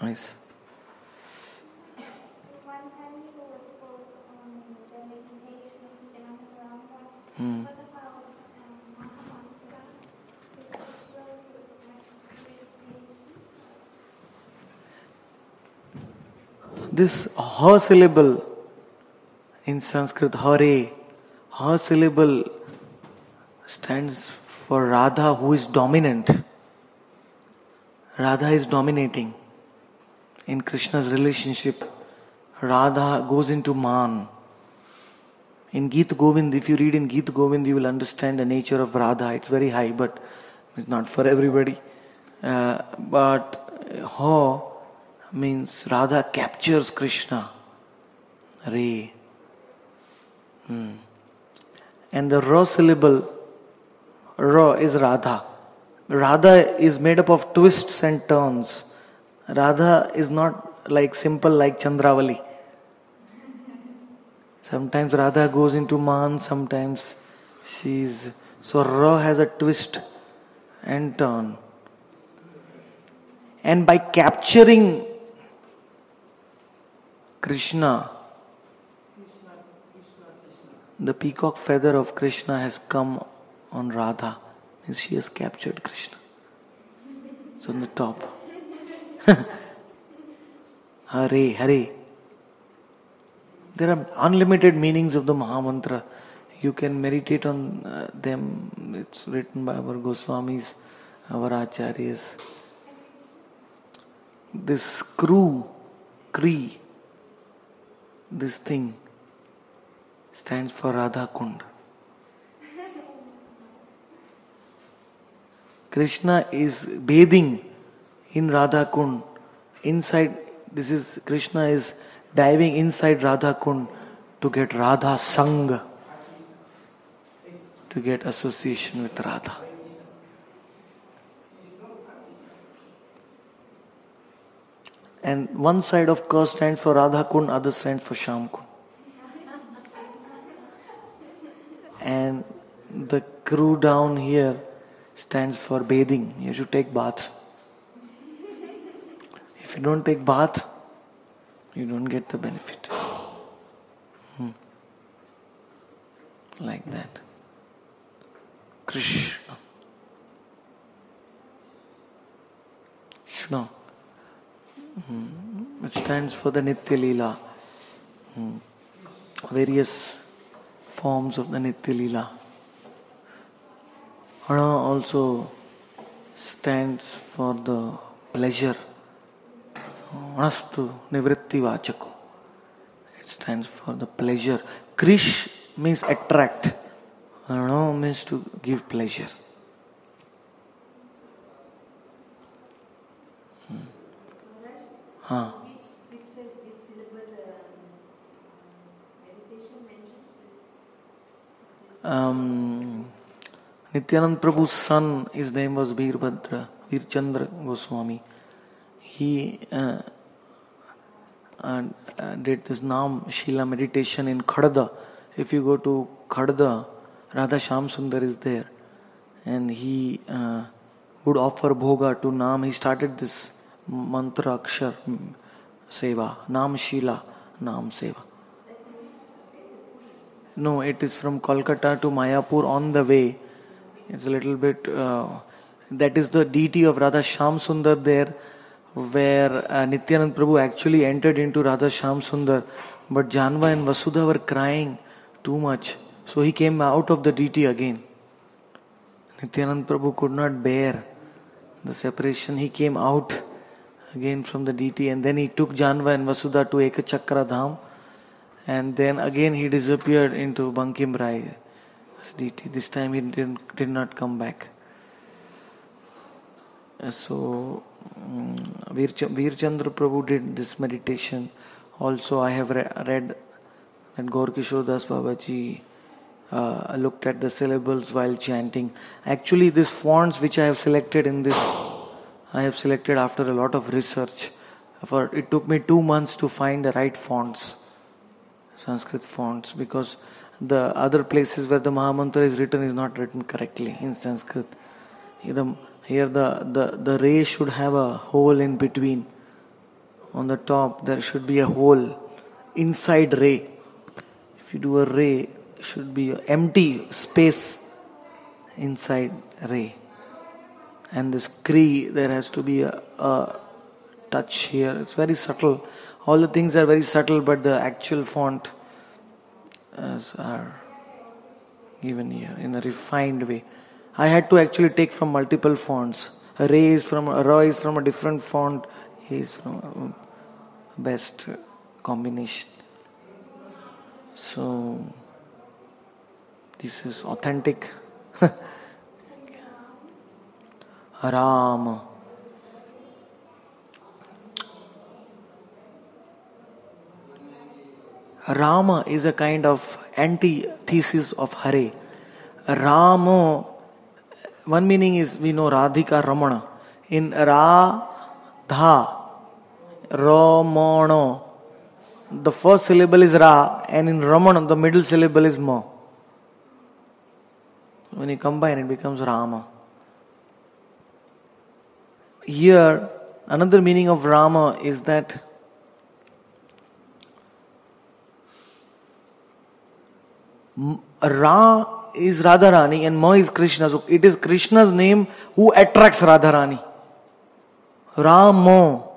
Nice. One time you spoke on the meditation of Nityananda Gauranga. Hmm. What about Mahamantra? Is it also meditation? This Ha syllable in Sanskrit, Hare, Ha syllable stands for Radha, who is dominant. Radha is dominating. In Krishna's relationship, Radha goes into Man. In Gita Govind, if you read in Gita Govind, you will understand the nature of Radha. It's very high, but it's not for everybody. But Ha means Radha captures Krishna. Re. And the Ra syllable, Ra is Radha. Radha is made up of twists and turns. Radha is not like simple like Chandravali. Sometimes Radha goes into Man, sometimes she's... So Ra has a twist and turn. And by capturing Krishna, the peacock feather of Krishna has come on Radha. Means she has captured Krishna. It's on the top. Hare, Hare. There are unlimited meanings of the Mahamantra. You can meditate on them. It's written by our Goswamis, our Acharyas. This Kri, this thing stands for Radha Kund. Krishna is bathing in Radha Kund. Inside, this is Krishna is diving inside Radha Kund to get Radha Sang, to get association with Radha. And one side of Ka stands for Radha Kund, other stands for Sham Kund. And the crew down here stands for bathing. You should take bath. If you don't take bath, you don't get the benefit. Like that. Krishna. Krishna. It stands for the Nitya Leela. Various forms of the Nitya Leela. Ana also stands for the pleasure. Anastu Nivritti Vachako. It stands for the pleasure. Krish means attract. Ana means to give pleasure. Which is this syllable meditation mentioned? Nityanand Prabhu's son, his name was Veerbhadra, Veerchandra Goswami. He did this Nam Shila meditation in Khadda. If you go to Khadda, Radha Shyam Sundar is there. And he would offer bhoga to Nam. He started this mantra akshar seva, Nam Shila, Nam Seva. No, it is from Kolkata to Mayapur on the way. It's a little bit, that is the deity of Radha Shyam Sundar there, where Nityanand Prabhu actually entered into Radha Shyam Sundar, but Janva and Vasudha were crying too much. So he came out of the deity again. Nityanand Prabhu could not bear the separation. He came out again from the deity, and then he took Janva and Vasudha to Ekachakra Dham, and then again he disappeared into Bankim Rai deity. This time he did not come back. So Veerchandra Prabhu did this meditation. Also I have read that Gaur Kishore Das Babaji looked at the syllables while chanting. Actually these fonts which I have selected in this, I have selected after a lot of research. It took me 2 months to find the right fonts, Sanskrit fonts, because the other places where the Mahamantra is written is not written correctly in Sanskrit. Here the ray should have a hole in between. On the top there should be a hole inside ray. If you do a ray, there should be an empty space inside ray. And this kri, there has to be a touch here. It's very subtle. All the things are very subtle, but the actual font are given here in a refined way. I had to actually take from multiple fonts. A Ray is from a different font. A is from best combination. So this is authentic. Ram. Rama is a kind of antithesis of Hare. Ramo, one meaning is, we know Radhika Ramana. In Radha, Ramano, the first syllable is Ra, and in Ramana, the middle syllable is Ma. When you combine, it becomes Rama. Here, another meaning of Rama is that Ra is Radharani and Ma is Krishna. So it is Krishna's name who attracts Radharani. Ramo.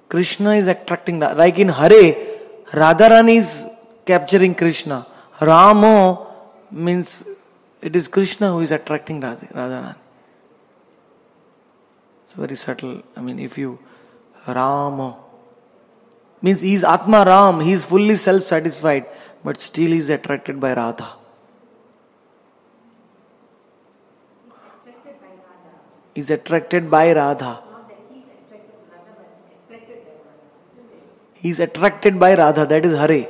Krishna is attracting, like in Hare, Radharani is capturing Krishna. Ramo means it is Krishna who is attracting Radharani. It's very subtle. I mean, if you Rama means he is Atma Ram, he is fully self-satisfied, but still he is attracted by Radha. Radha. Is attracted by Radha. Not that he's attracted to Radha, but attracted by Radha. He is attracted by Radha, that is Hare.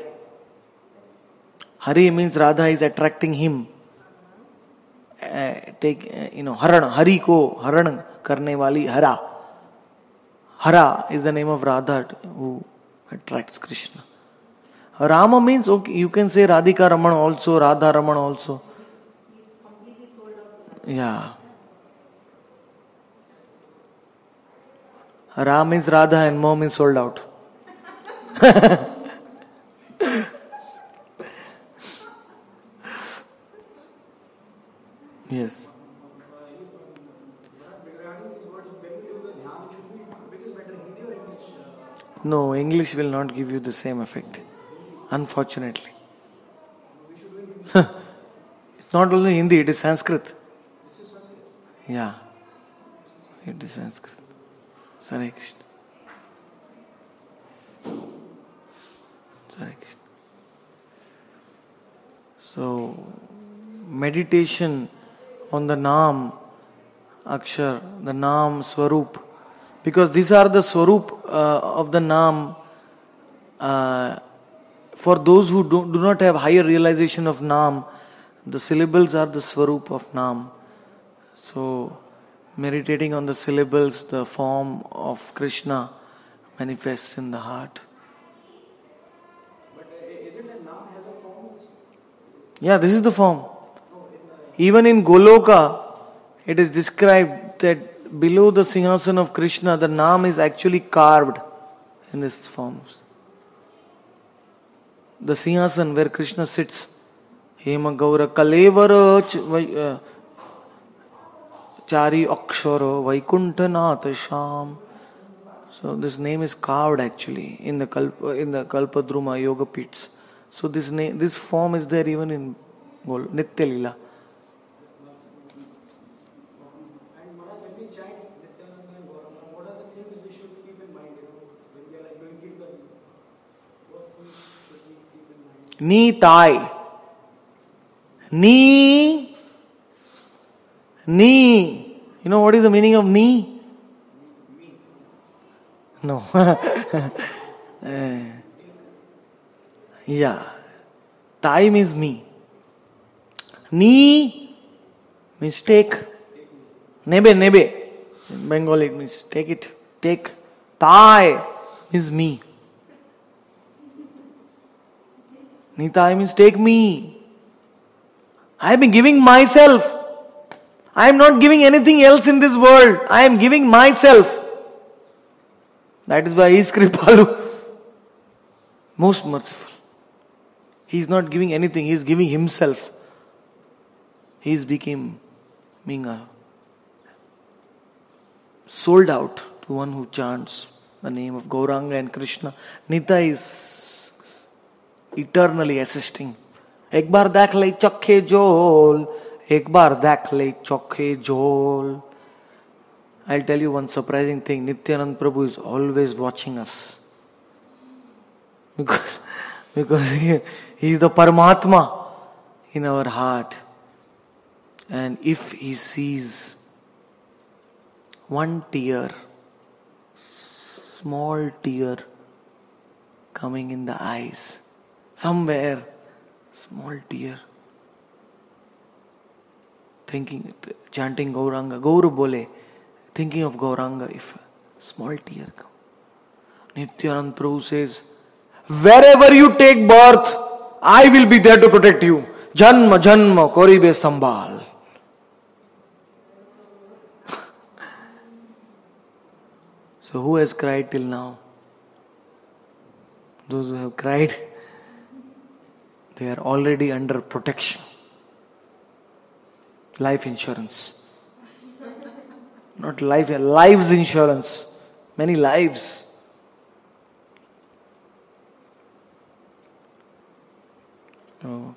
Hare means Radha is attracting him. Haran, Hari ko Haran karne wali Hara. Hara is the name of Radha who attracts Krishna. Rama means, okay, you can say Radhika Raman also, Radha Raman also. He's completely sold out to Radha. Yeah. Ra means Radha and Mo means sold out. Yes. Regarding these words, when we do the dhyan, should we, which is better, Hindi or English? No, English will not give you the same effect. Unfortunately. It's not only Hindi, it is Sanskrit. This is Sanskrit. Yeah. It is Sanskrit. Hare Krishna. Hare Krishna. So, meditation on the Naam, Akshar, the Naam, Swarup, because these are the Swarup of the Naam. For those who do not have higher realization of Naam, the syllables are the Swarup of Naam. So, meditating on the syllables, the form of Krishna manifests in the heart. But isn't that Naam has a form? Yeah, this is the form. Even in Goloka, it is described that below the Singhasan of Krishna, the Naam is actually carved in these forms. The Singhasan where Krishna sits, Hema Gaura Kalevara Chari Akshara Vaikuntha Sham. So this name is carved actually in the Kalpadruma Yoga Pits. So this form is there even in Nitya Lila. And Maharaj, when we chant Nityananda and Gauranga, what are the things we should keep in mind? When we are like doing Kirtan, what things should we keep in mind? Ni Tai. Ni. You know what is the meaning of ni? No. Yeah. Tai means me. Ni means take. Nebe. In Bengali it means take it. Take. Tai means me. Nitai means take me. I have been giving myself. I am not giving anything else in this world. I am giving myself. That is why he is Kripalu. Most merciful. He is not giving anything. He is giving himself. He is becoming sold out to one who chants the name of Gauranga and Krishna. Nita is eternally assisting. Ek baar dekh le chakhe jol. Ek baar dekh le chakhe jol. I'll tell you one surprising thing. Nityanand Prabhu is always watching us. Because he is the Paramatma in our heart. And if he sees one tear, small tear coming in the eyes, somewhere, small tear, chanting Gauranga, Gaur bole, thinking of Gauranga, if a small tear comes. Nityanand Prabhu says, wherever you take birth, I will be there to protect you. Janma janma koribe sambal. So who has cried till now? Those who have cried, they are already under protection. Life insurance. Not life, lives insurance. Many lives. Oh.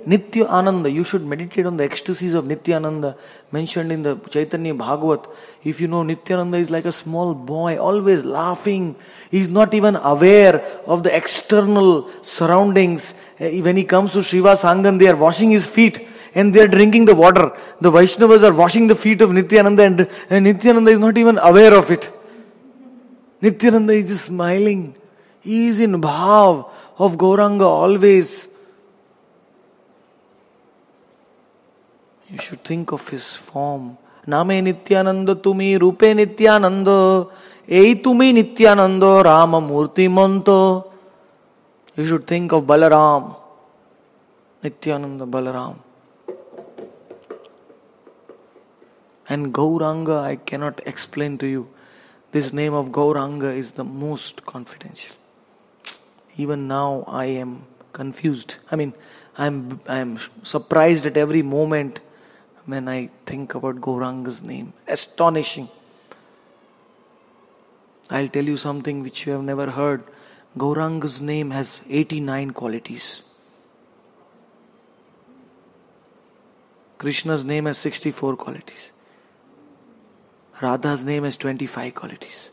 Nitya Ananda, you should meditate on the ecstasies of Nitya Ananda mentioned in the Chaitanya Bhagavat. If you know, Nityananda is like a small boy, always laughing. He is not even aware of the external surroundings. When he comes to Shiva Sangan, they are washing his feet. and they are drinking the water. The Vaishnavas are washing the feet of Nityananda, and Nityananda is not even aware of it. Nityananda is just smiling. He is in bhav of Gauranga always. You should think of his form. Name Nityananda tumi rupe Nityananda ei tumi Nityananda Rama Murti Manto. You should think of Balaram. Nityananda Balaram. And Gauranga, I cannot explain to you. This name of Gauranga is the most confidential. Even now I am confused. I am surprised at every moment when I think about Gauranga's name. Astonishing. I'll tell you something which you have never heard. Gauranga's name has 89 qualities. Krishna's name has 64 qualities. Radha's name has 25 qualities.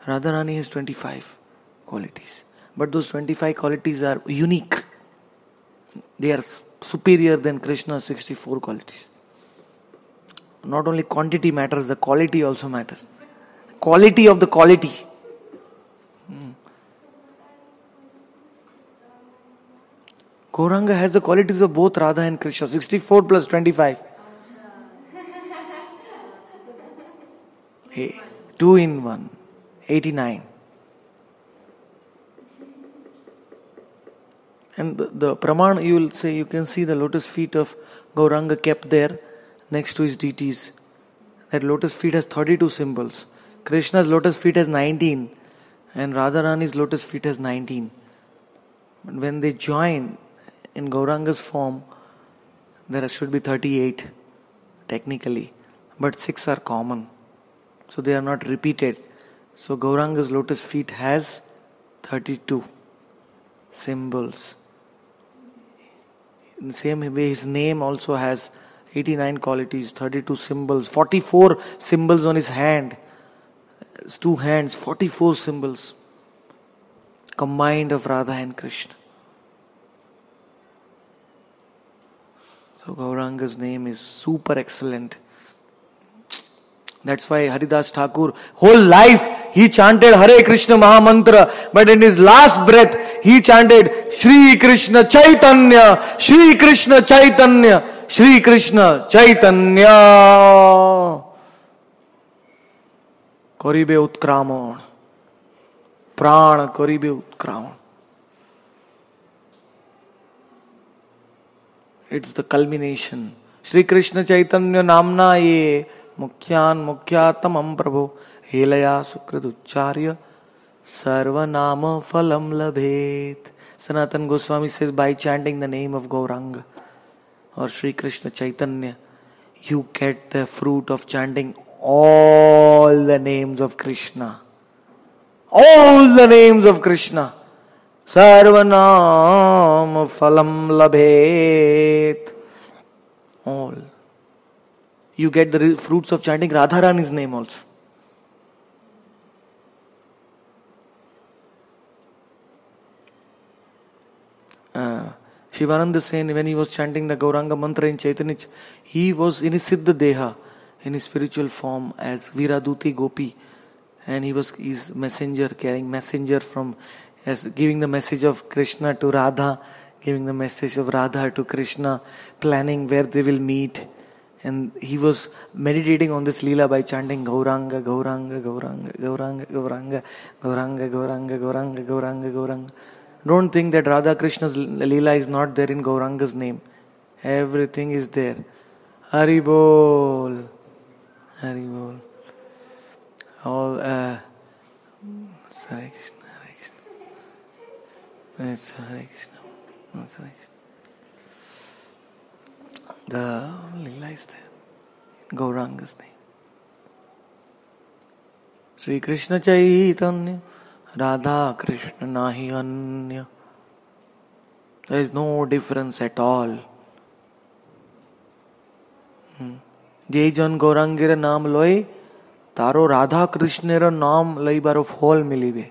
Radharani has 25 qualities. But those 25 qualities are unique. They are superior than Krishna's 64 qualities. Not only quantity matters, the quality also matters. Quality of the quality. Gauranga has the qualities of both Radha and Krishna. 64 plus 25. Hey, 2 in 1. 89. And the Praman, you will say, you can see the lotus feet of Gauranga kept there next to his deities. That lotus feet has 32 symbols. Krishna's lotus feet has 19. And Radharani's lotus feet has 19. But when they join in Gauranga's form, there should be 38 technically. But 6 are common. So they are not repeated. So Gauranga's lotus feet has 32 symbols. In the same way, his name also has 89 qualities, 32 symbols, 44 symbols on his hand. His 2 hands, 44 symbols combined of Radha and Krishna. So Gauranga's name is super excellent. That's why Haridas Thakur, whole life he chanted Hare Krishna Mahamantra, but in his last breath he chanted Shri Krishna Chaitanya, Shri Krishna Chaitanya, Shri Krishna Chaitanya. Karibe Utkraman, Prana Karibe Utkraman. It's the culmination. Shri Krishna Chaitanya Namna Ye Mukhyan Mukhyatamam Prabhu Helaya Sukraducharya Sarvanama Phalam Labhet. Sanatan Goswami says, by chanting the name of Gauranga or Shri Krishna Chaitanya, you get the fruit of chanting all the names of Krishna. All the names of Krishna. Sarvanama Phalam Labhet. All. You get the fruits of chanting Radharani's name also. Shivananda Sen, when he was chanting the Gauranga mantra in Chaitanya, he was in his Siddha Deha, in his spiritual form as Viraduti Gopi, and he was his messenger, carrying messenger from, as giving the message of Krishna to Radha, giving the message of Radha to Krishna, planning where they will meet. And he was meditating on this Leela by chanting Gauranga, Gauranga, Gauranga, Gauranga, Gauranga, Gauranga, Gauranga, Gauranga, Gauranga, Gauranga. Don't think that Radha Krishna's Leela is not there in Gauranga's name. Everything is there. Hari Bol. Hari Bol. All, Hare Krishna, Hare Krishna. It's Hare Krishna. It's Hare Krishna. The Leela is there in Gauranga's name. Sri Krishna Chaitanya Radha Krishna Nahi Anya. There is no difference at all. Je jan Gaurangir naam loi, taro Radha Krishnera naam laibaro fall milibe.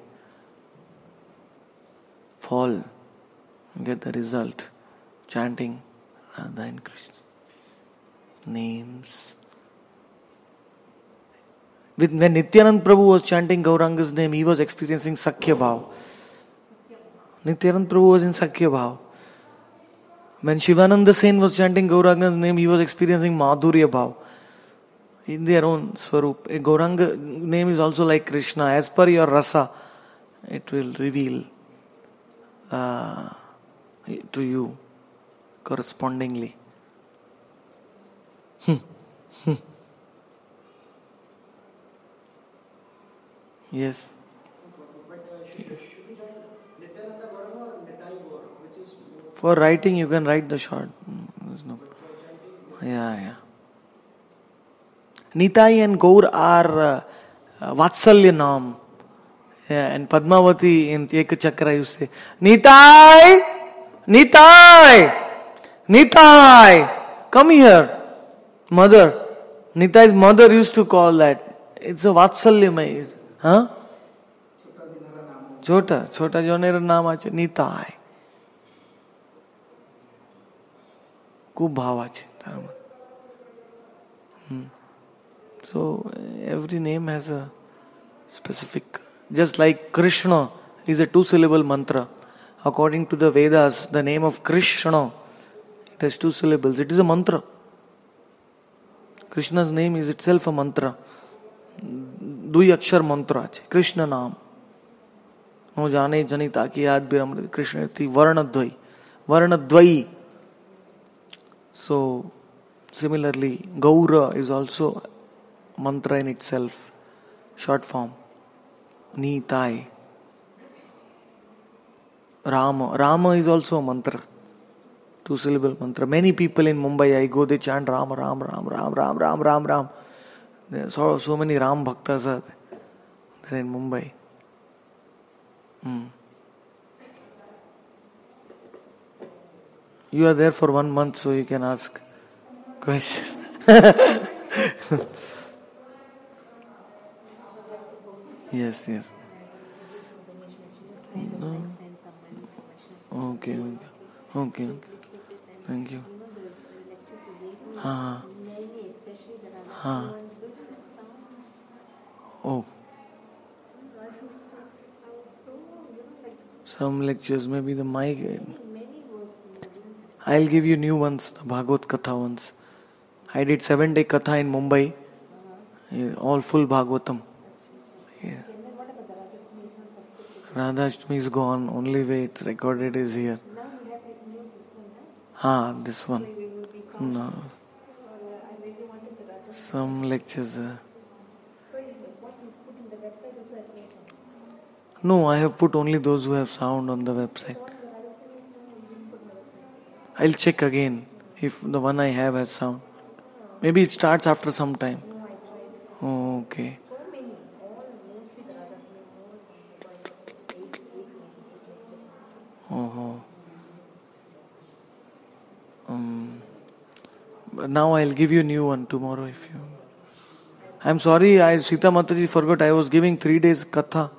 Fall. Get the result. Chanting Radha and Krishna. Names. When Nityanand Prabhu was chanting Gauranga's name, he was experiencing Sakhya Bhav. Nityanand Prabhu was in Sakhya Bhav. When Shivananda Sen was chanting Gauranga's name, he was experiencing Madhurya Bhav. In their own Swarup. A Gauranga name is also like Krishna. As per your rasa, it will reveal to you correspondingly. Yes. But should we join Nityananda Gauranga or Nitai Gaur, which is more For writing, you can write the short. There's no. Yeah. Nitai and Gaur are Vatsalya Naam. Yeah, and Padmavati in Ekachakra you say, Nitai! Nitai! Nitai! Come here. Mother. Nitai's mother used to call that. It's a Vatsalya. Huh? Chota Jonera naam ache. Nitai. खूब भाव আছে তার মধ্যে. So every name has a specific, just like Krishna is a 2-syllable mantra. According to the Vedas, the name of Krishna, it has 2 syllables. It is a mantra. Krishna's name is itself a mantra. Dui akshar mantra ache. Krishna naam. No jane janita ki yaad biramrit. Krishna iti varnadvai. Varnadvai. So, similarly, Gaura is also mantra in itself, short form. Nitai. Rama is also a mantra, 2-syllable mantra. Many people in Mumbai, I go, they chant Ram. There are so many Ram Bhaktas are there in Mumbai. You are there for 1 month, so you can ask questions. Yes. No. Okay. Thank you. Oh. Some lectures, maybe the mic. I'll give you new ones, the Bhagavad Katha ones. I did 7-day Katha in Mumbai. All full Bhagavatam. Yeah. Radhashtami is gone. Only way it's recorded is here. Now we have this new system, This one. so we will be No. I really wanted the Rajasthan. Some lectures. So what you put in the website also has no sound. No, I have put only those who have sound on the website. So on the Rajasthan is no, you didn't put on the website. I'll check again if the one I have has sound. Maybe it starts after some time. No, I tried. Oh, okay. So many, all mostly the Rajasthan, all about 8 lectures. But now I'll give you a new one tomorrow if you. I'm sorry, Sita Mataji forgot I was giving 3 days Katha.